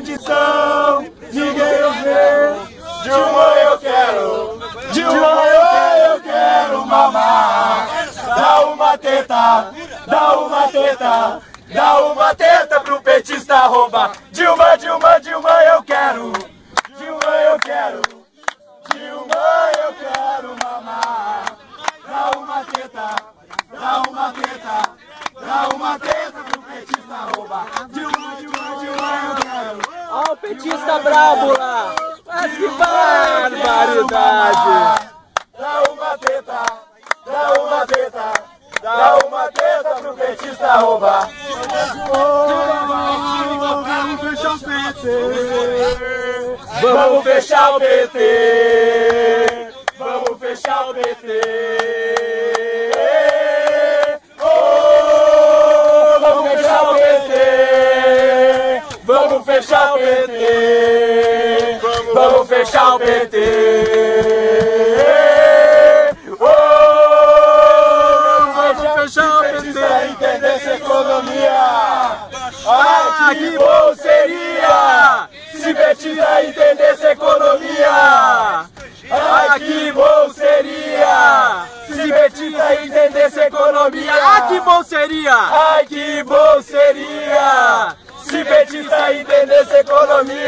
competição, ninguém os vê. Dilma eu quero, Dilma eu quero mamar. Dá uma teta, dá uma teta, dá uma teta pro petista roubar. Dilma, Dilma, Dilma eu quero, Dilma eu quero, Dilma eu quero mamar. Dá uma teta, dá uma teta, dá uma teta pro petista roubar. Dilma, Dilma, Dilma eu quero. Ó o petista brabo lá. Mas que barbaridade. Dá uma teta, dá uma teta, dá uma teta pro petista roubar. Vamos fechar o PT. Vamos fechar o PT. Vamos fechar o PT. Oh, vamos fechar o PT. Vamos fechar o PT. Vamos fechar o PT. Entender economia. Ai, que bom seria se petista entendesse economia. Ai, que bom seria se petista entendesse economia. Ah, que bom seria! Ai, que bom seria se petista entendesse economia.